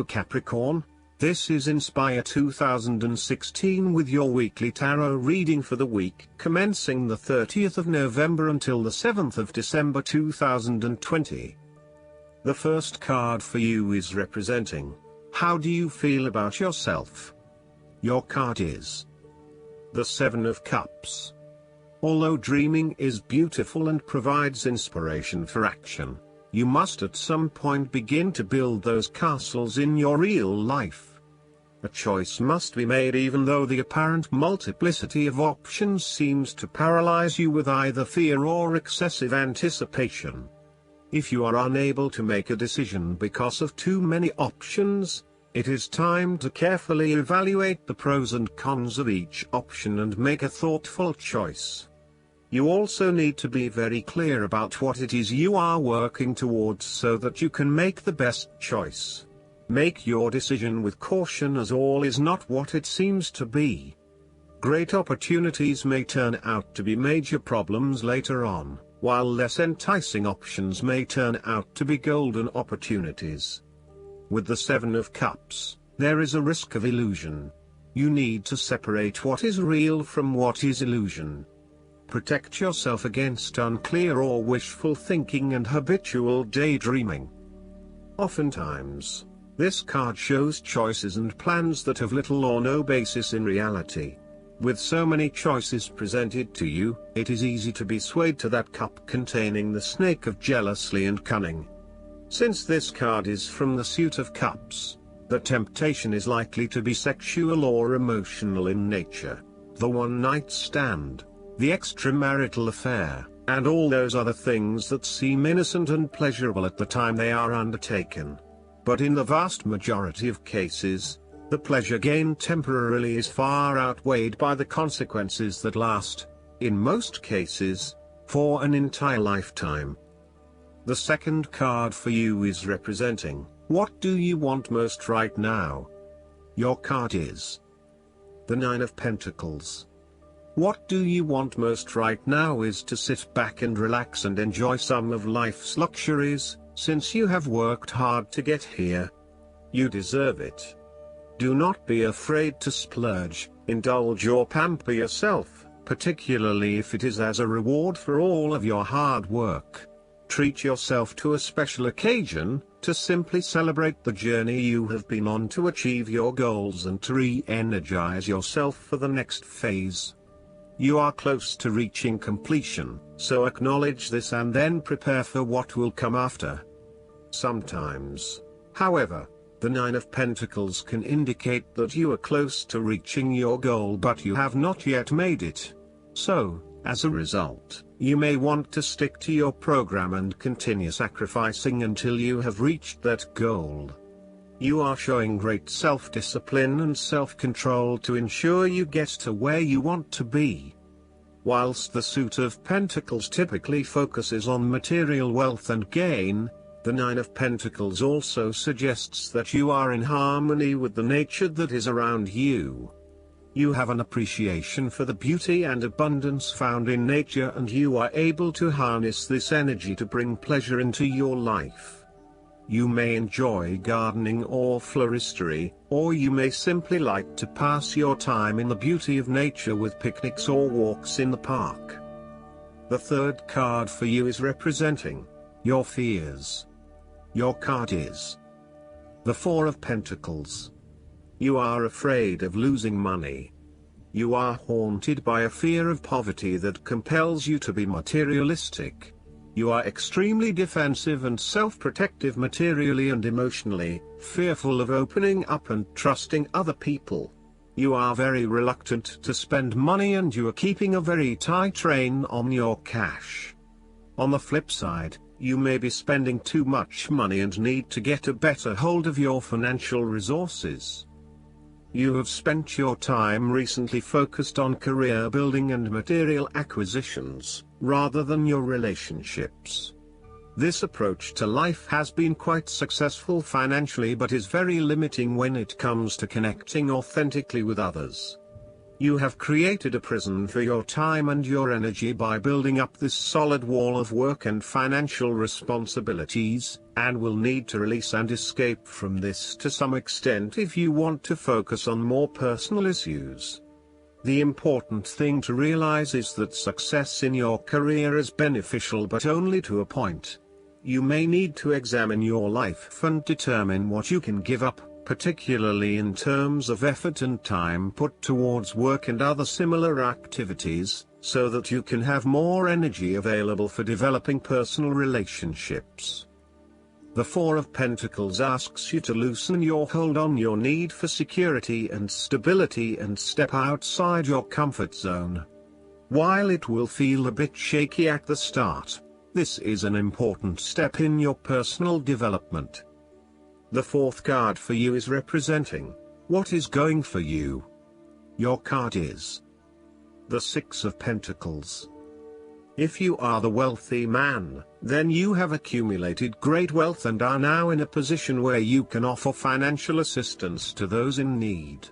Capricorn. This is Inspire 2016 with your weekly tarot reading for the week commencing the 30th of November until the 7th of December 2020. The first card for you is representing, how do you feel about yourself? Your card is the Seven of Cups. Although dreaming is beautiful and provides inspiration for action, you must at some point begin to build those castles in your real life. A choice must be made even though the apparent multiplicity of options seems to paralyze you with either fear or excessive anticipation. If you are unable to make a decision because of too many options, it is time to carefully evaluate the pros and cons of each option and make a thoughtful choice. You also need to be very clear about what it is you are working towards so that you can make the best choice. Make your decision with caution, as all is not what it seems to be. Great opportunities may turn out to be major problems later on, while less enticing options may turn out to be golden opportunities. With the Seven of Cups, there is a risk of illusion. You need to separate what is real from what is illusion. Protect yourself against unclear or wishful thinking and habitual daydreaming. Oftentimes, this card shows choices and plans that have little or no basis in reality. With so many choices presented to you, it is easy to be swayed to that cup containing the snake of jealousy and cunning. Since this card is from the suit of cups, the temptation is likely to be sexual or emotional in nature. The one-night stand, the extramarital affair, and all those other things that seem innocent and pleasurable at the time they are undertaken. But in the vast majority of cases, the pleasure gained temporarily is far outweighed by the consequences that last, in most cases, for an entire lifetime. The second card for you is representing, what do you want most right now? Your card is the Nine of Pentacles. What do you want most right now is to sit back and relax and enjoy some of life's luxuries, since you have worked hard to get here. You deserve it. Do not be afraid to splurge, indulge or pamper yourself, particularly if it is as a reward for all of your hard work. Treat yourself to a special occasion, to simply celebrate the journey you have been on to achieve your goals and to re-energize yourself for the next phase. You are close to reaching completion, so acknowledge this and then prepare for what will come after. Sometimes, however, the Nine of Pentacles can indicate that you are close to reaching your goal but you have not yet made it. So, as a result, you may want to stick to your program and continue sacrificing until you have reached that goal. You are showing great self-discipline and self-control to ensure you get to where you want to be. Whilst the suit of Pentacles typically focuses on material wealth and gain, the Nine of Pentacles also suggests that you are in harmony with the nature that is around you. You have an appreciation for the beauty and abundance found in nature, and you are able to harness this energy to bring pleasure into your life. You may enjoy gardening or floristery, or you may simply like to pass your time in the beauty of nature with picnics or walks in the park. The third card for you is representing your fears. Your card is the Four of Pentacles. You are afraid of losing money. You are haunted by a fear of poverty that compels you to be materialistic. You are extremely defensive and self-protective materially and emotionally, fearful of opening up and trusting other people. You are very reluctant to spend money and you are keeping a very tight rein on your cash. On the flip side, you may be spending too much money and need to get a better hold of your financial resources. You have spent your time recently focused on career building and material acquisitions, rather than your relationships. This approach to life has been quite successful financially but is very limiting when it comes to connecting authentically with others. You have created a prison for your time and your energy by building up this solid wall of work and financial responsibilities, and will need to release and escape from this to some extent if you want to focus on more personal issues. The important thing to realize is that success in your career is beneficial, but only to a point. You may need to examine your life and determine what you can give up, particularly in terms of effort and time put towards work and other similar activities, so that you can have more energy available for developing personal relationships. The Four of Pentacles asks you to loosen your hold on your need for security and stability and step outside your comfort zone. While it will feel a bit shaky at the start, this is an important step in your personal development. The fourth card for you is representing what is going for you. Your card is the Six of Pentacles. If you are the wealthy man, then you have accumulated great wealth and are now in a position where you can offer financial assistance to those in need.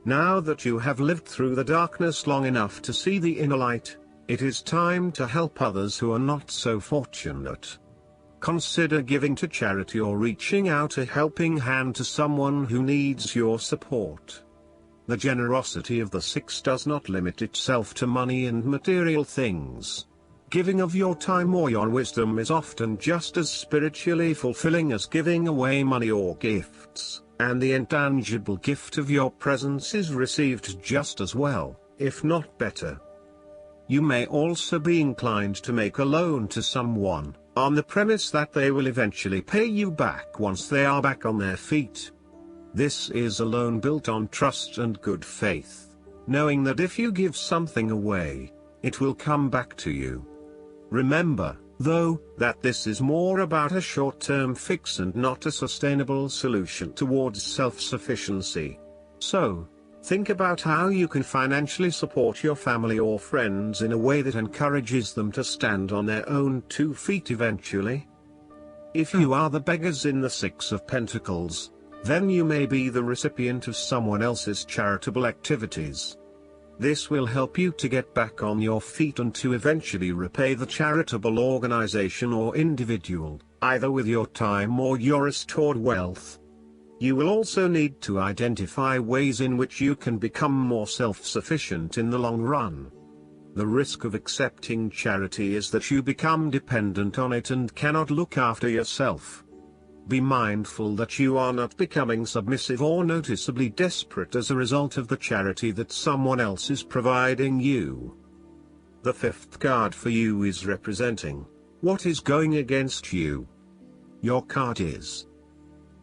Now that you have lived through the darkness long enough to see the inner light, it is time to help others who are not so fortunate. Consider giving to charity or reaching out a helping hand to someone who needs your support. The generosity of the Six does not limit itself to money and material things. Giving of your time or your wisdom is often just as spiritually fulfilling as giving away money or gifts, and the intangible gift of your presence is received just as well, if not better. You may also be inclined to make a loan to someone, on the premise that they will eventually pay you back once they are back on their feet. This is a loan built on trust and good faith, knowing that if you give something away, it will come back to you. Remember, though, that this is more about a short-term fix and not a sustainable solution towards self-sufficiency. So, think about how you can financially support your family or friends in a way that encourages them to stand on their own 2 feet eventually. If you are the beggars in the Six of Pentacles, then you may be the recipient of someone else's charitable activities. This will help you to get back on your feet and to eventually repay the charitable organization or individual, either with your time or your restored wealth. You will also need to identify ways in which you can become more self-sufficient in the long run. The risk of accepting charity is that you become dependent on it and cannot look after yourself. Be mindful that you are not becoming submissive or noticeably desperate as a result of the charity that someone else is providing you. The fifth card for you is representing what is going against you. Your card is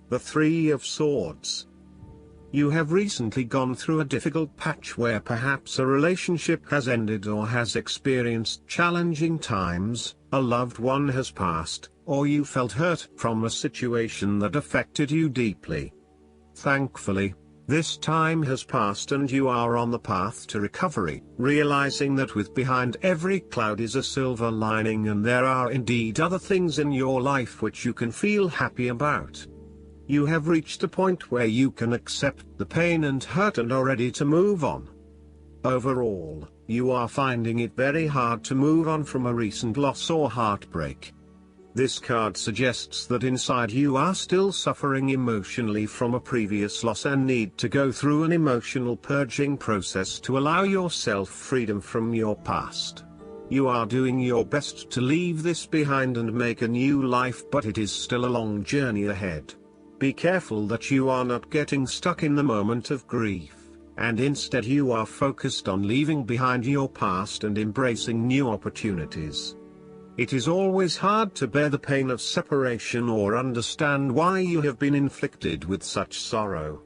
the Three of Swords. You have recently gone through a difficult patch where perhaps a relationship has ended or has experienced challenging times, a loved one has passed, or you felt hurt from a situation that affected you deeply. Thankfully, this time has passed and you are on the path to recovery, realizing that behind every cloud is a silver lining and there are indeed other things in your life which you can feel happy about. You have reached a point where you can accept the pain and hurt and are ready to move on. Overall, you are finding it very hard to move on from a recent loss or heartbreak. This card suggests that inside you are still suffering emotionally from a previous loss and need to go through an emotional purging process to allow yourself freedom from your past. You are doing your best to leave this behind and make a new life, but it is still a long journey ahead. Be careful that you are not getting stuck in the moment of grief, and instead you are focused on leaving behind your past and embracing new opportunities. It is always hard to bear the pain of separation or understand why you have been inflicted with such sorrow.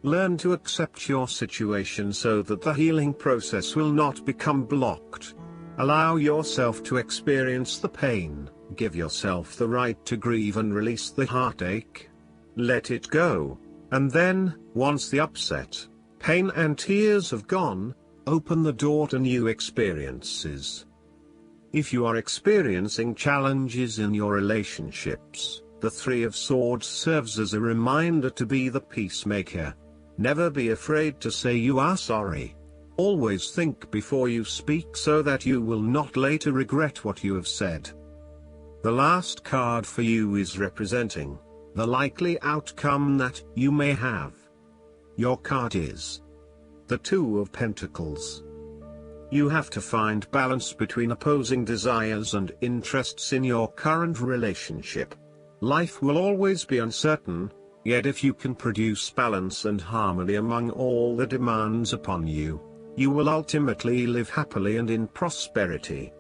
Learn to accept your situation so that the healing process will not become blocked. Allow yourself to experience the pain, give yourself the right to grieve and release the heartache. Let it go, and then, once the upset, pain and tears have gone, open the door to new experiences. If you are experiencing challenges in your relationships, the Three of Swords serves as a reminder to be the peacemaker. Never be afraid to say you are sorry. Always think before you speak so that you will not later regret what you have said. The last card for you is representing the likely outcome that you may have. Your card is the Two of Pentacles. You have to find balance between opposing desires and interests in your current relationship. Life will always be uncertain, yet if you can produce balance and harmony among all the demands upon you, you will ultimately live happily and in prosperity.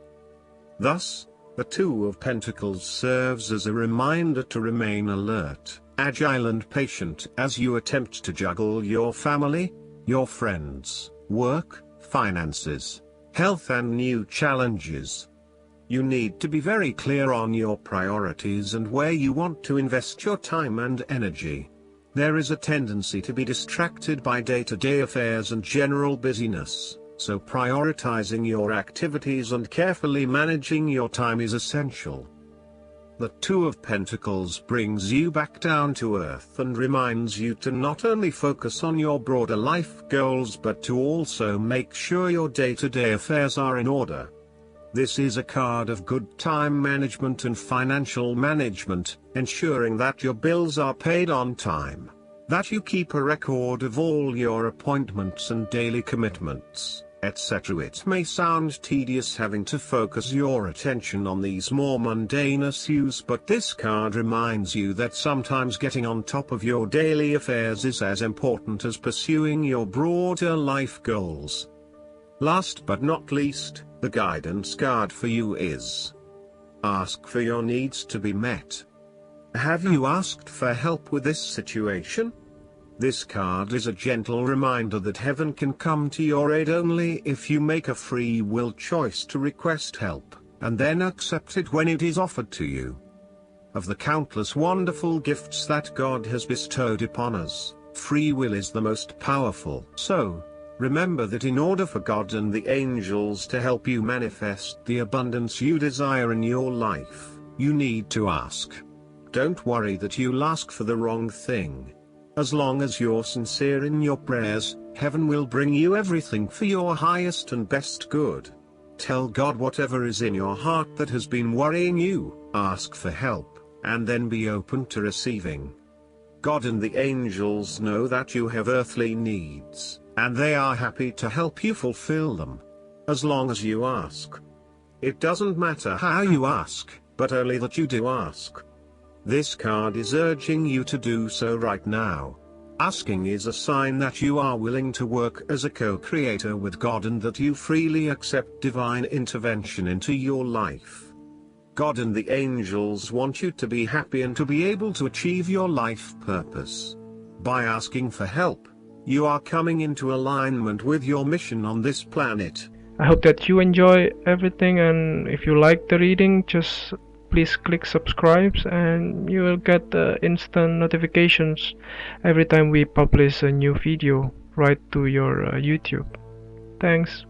Thus, the Two of Pentacles serves as a reminder to remain alert, agile and patient as you attempt to juggle your family, your friends, work, finances, health and new challenges. You need to be very clear on your priorities and where you want to invest your time and energy. There is a tendency to be distracted by day-to-day affairs and general busyness, so prioritizing your activities and carefully managing your time is essential. The Two of Pentacles brings you back down to earth and reminds you to not only focus on your broader life goals but to also make sure your day-to-day affairs are in order. This is a card of good time management and financial management, ensuring that your bills are paid on time, that you keep a record of all your appointments and daily commitments, etc. It may sound tedious having to focus your attention on these more mundane issues, but this card reminds you that sometimes getting on top of your daily affairs is as important as pursuing your broader life goals. Last but not least, the guidance card for you is ask for your needs to be met. Have you asked for help with this situation? This card is a gentle reminder that heaven can come to your aid only if you make a free will choice to request help, and then accept it when it is offered to you. Of the countless wonderful gifts that God has bestowed upon us, free will is the most powerful. So, remember that in order for God and the angels to help you manifest the abundance you desire in your life, you need to ask. Don't worry that you'll ask for the wrong thing. As long as you're sincere in your prayers, heaven will bring you everything for your highest and best good. Tell God whatever is in your heart that has been worrying you, ask for help, and then be open to receiving. God and the angels know that you have earthly needs, and they are happy to help you fulfill them. As long as you ask. It doesn't matter how you ask, but only that you do ask. This card is urging you to do so right now. Asking is a sign that you are willing to work as a co-creator with God and that you freely accept divine intervention into your life. God and the angels want you to be happy and to be able to achieve your life purpose. By asking for help, you are coming into alignment with your mission on this planet. I hope that you enjoy everything, and if you like the reading, just please click subscribe and you will get instant notifications every time we publish a new video right to your YouTube. Thanks.